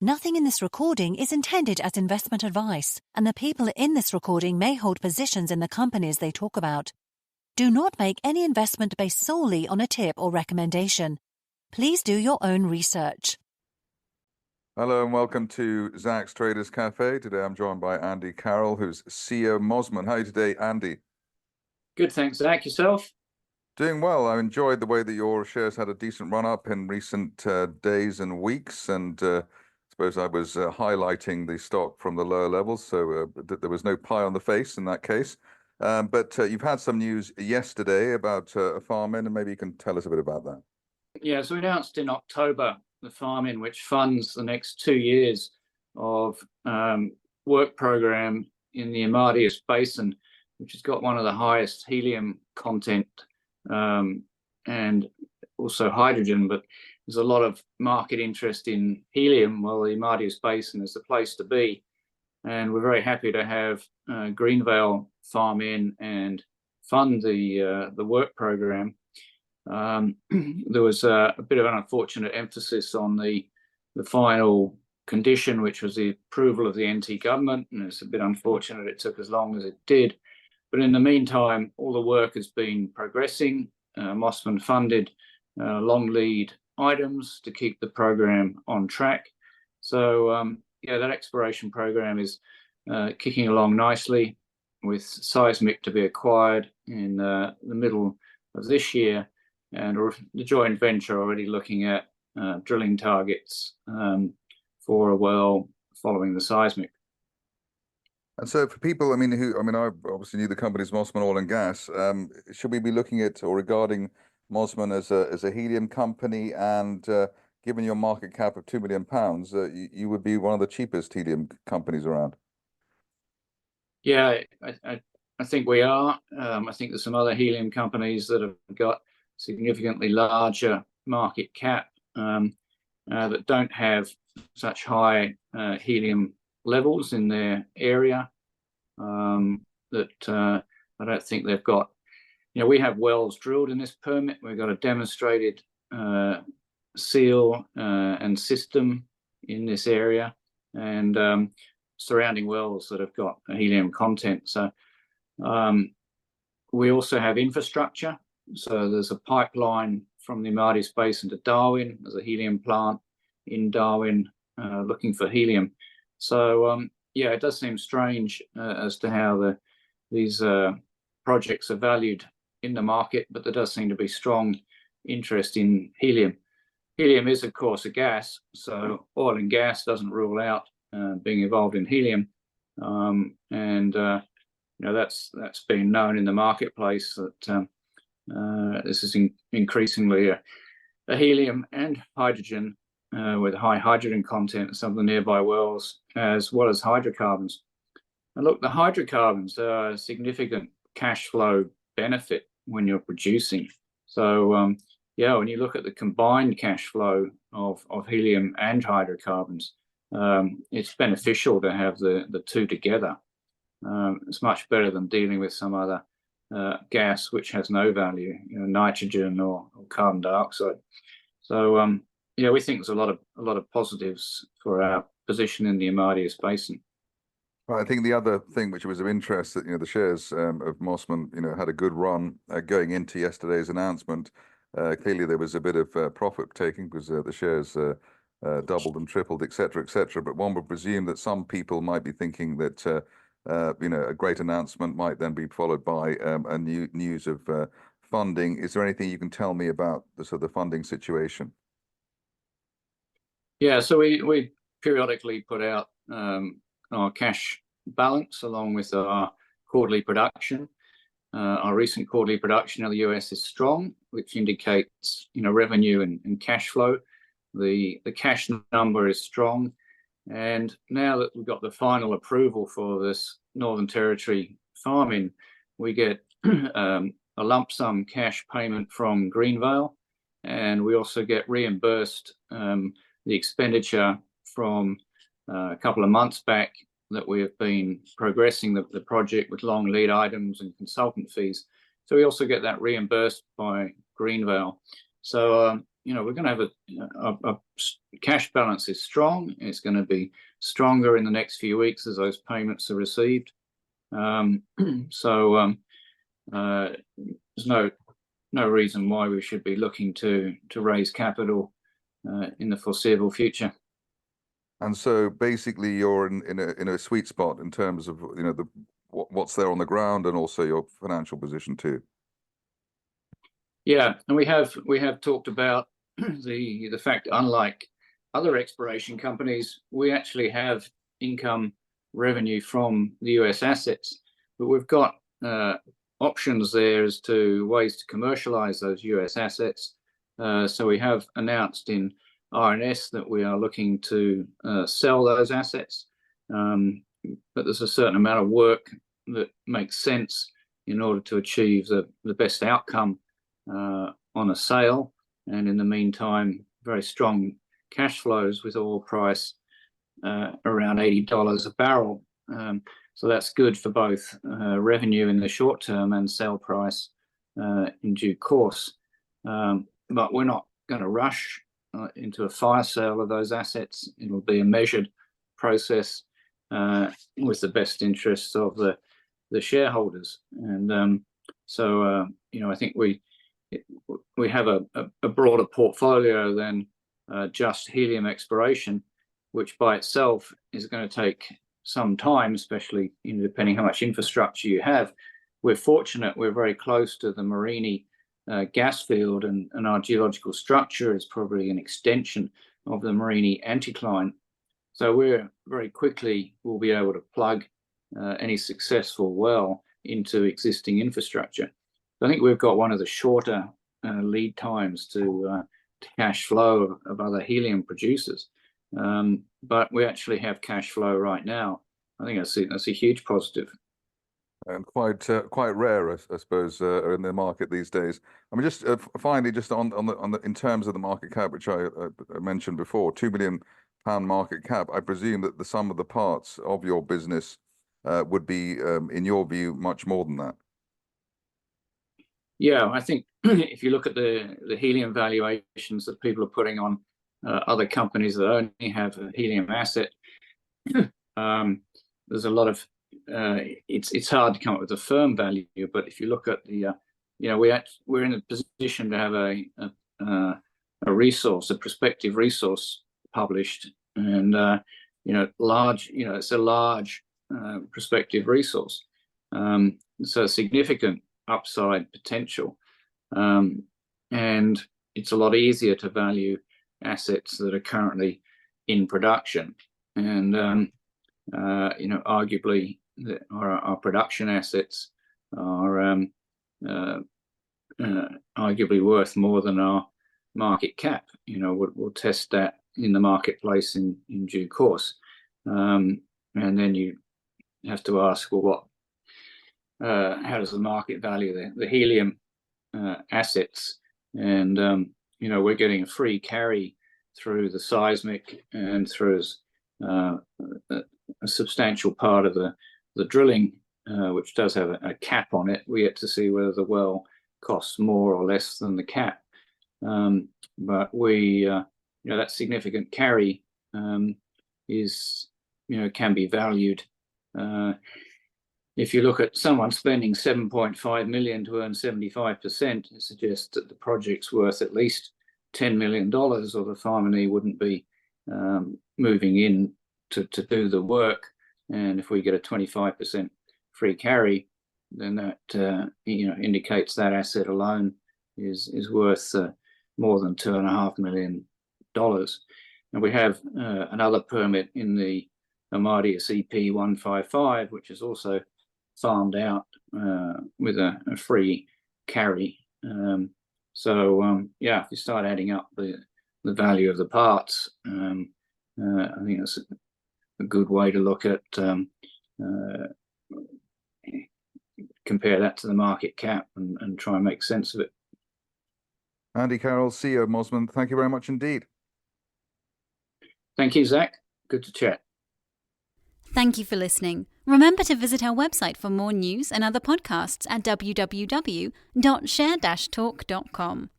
Nothing in this recording is intended as investment advice, and the people in this recording may hold positions in the companies they talk about. Do not make any investment based solely on a tip or recommendation. Please do your own research. Hello and welcome to Zach's Traders Cafe. Today I'm joined by Andy Carroll, who's CEO of Mosman. How are you today, Andy? Good, thanks, Zach. Yourself? Doing well. I enjoyed the way that your shares had a decent run up in recent days and weeks, and I suppose I was highlighting the stock from the lower levels, so there was no pie on the face in that case. But you've had some news yesterday about Farmin, and maybe you can tell us a bit about that. Yeah, so we announced in October the Farmin, which funds the next 2 years of work program in the Amadeus Basin, which has got one of the highest helium content and also hydrogen, but there's a lot of market interest in helium. Well, the Amadeus Basin is the place to be, and we're very happy to have Greenvale farm in and fund the work program. There was a bit of an unfortunate emphasis on the final condition, which was the approval of the NT government, and it's a bit unfortunate it took as long as it did. But in the meantime, all the work has been progressing. Mosman funded long lead items to keep the program on track. So yeah, that exploration program is kicking along nicely, with seismic to be acquired in the middle of this year, and the joint venture already looking at drilling targets for a well following the seismic. And so for people, I obviously knew the company's Mosman Oil and Gas. Should we be looking at or regarding Mosman as a helium company? And given your market cap of £2 million, you would be one of the cheapest helium companies around. Yeah, I think we are. I think there's some other helium companies that have got significantly larger market cap that don't have such high helium levels in their area, that I don't think they've got. We have wells drilled in this permit. We've got a demonstrated seal and system in this area, and surrounding wells that have got a helium content. So we also have infrastructure. So there's a pipeline from the Amadeus Basin to Darwin. There's a helium plant in Darwin looking for helium. So yeah, it does seem strange as to how these projects are valued in the market, but there does seem to be strong interest in helium. Helium is, of course, a gas, so oil and gas doesn't rule out being involved in helium, and that's been known in the marketplace that this is increasingly a helium and hydrogen with high hydrogen content in some of the nearby wells, as well as hydrocarbons. And look, the hydrocarbons are a significant cash flow benefit when you're producing. So yeah, when you look at the combined cash flow of helium and hydrocarbons, it's beneficial to have the two together. It's much better than dealing with some other gas which has no value, nitrogen or carbon dioxide. So yeah, we think there's a lot of positives for our position in the Amadeus Basin. Well, I think the other thing which was of interest that the shares of Mosman had a good run going into yesterday's announcement. Clearly there was a bit of profit taking because the shares doubled and tripled, etc., etc. But one would presume that some people might be thinking that a great announcement might then be followed by a news of funding. Is there anything you can tell me about the funding situation? Yeah, so we periodically put out our cash balance along with our quarterly production. Our recent quarterly production in the US is strong, which indicates revenue and cash flow. The cash number is strong, and now that we've got the final approval for this Northern Territory farming, we get a lump sum cash payment from Greenvale, and we also get reimbursed the expenditure from a couple of months back that we have been progressing the project with long lead items and consultant fees. So we also get that reimbursed by Greenvale. So we're going to have a cash balance is strong. It's going to be stronger in the next few weeks as those payments are received. So there's no reason why we should be looking to raise capital in the foreseeable future. And so basically you're in a sweet spot in terms of, what's there on the ground and also your financial position too. Yeah, and we have talked about the fact, unlike other exploration companies, we actually have income revenue from the US assets, but we've got options there as to ways to commercialize those US assets. So we have announced in RNS that we are looking to sell those assets, but there's a certain amount of work that makes sense in order to achieve the best outcome on a sale. And in the meantime, very strong cash flows with oil price around $80 a barrel. So that's good for both revenue in the short term and sale price in due course. But we're not going to rush into a fire sale of those assets. It'll be a measured process with the best interests of the shareholders. And so I think we have a broader portfolio than just helium exploration, which by itself is going to take some time, especially depending how much infrastructure you have. We're fortunate we're very close to the Mereenie gas field, and our geological structure is probably an extension of the Mereenie anticline. So we're very quickly will be able to plug any successful well into existing infrastructure. I think we've got one of the shorter lead times to cash flow of other helium producers, but we actually have cash flow right now. I think that's a huge positive. And quite rare, I suppose, in the market these days. I mean, just finally, just on the in terms of the market cap, which I mentioned before, £2 million market cap. I presume that the sum of the parts of your business would be, in your view, much more than that. Yeah, I think if you look at the helium valuations that people are putting on other companies that only have a helium asset, there's a lot of it's hard to come up with a firm value. But if you look at the we're in a position to have a resource, a prospective resource published, and it's a large prospective resource, so significant upside potential, and it's a lot easier to value assets that are currently in production. And arguably our production assets are arguably worth more than our market cap. We'll test that in the marketplace in due course, and then you have to ask, well, how does the market value the helium assets? And we're getting a free carry through the seismic and through a substantial part of the drilling, which does have a cap on it. We get to see whether the well costs more or less than the cap. But that significant carry is can be valued. If you look at someone spending $7.5 million to earn 75%, it suggests that the project's worth at least $10 million, or the farming wouldn't be moving in to do the work. And if we get a 25% free carry, then that indicates that asset alone is worth more than $2.5 million. And we have another permit in the Amadeus EP 155, which is also farmed out with a free carry. If you start adding up the value of the parts, I think that's a good way to look at compare that to the market cap and try and make sense of it. Andy Carroll, CEO of Mosman, thank you very much indeed. Thank you, Zach. Good to chat. Thank you for listening. Remember to visit our website for more news and other podcasts at www.share-talk.com.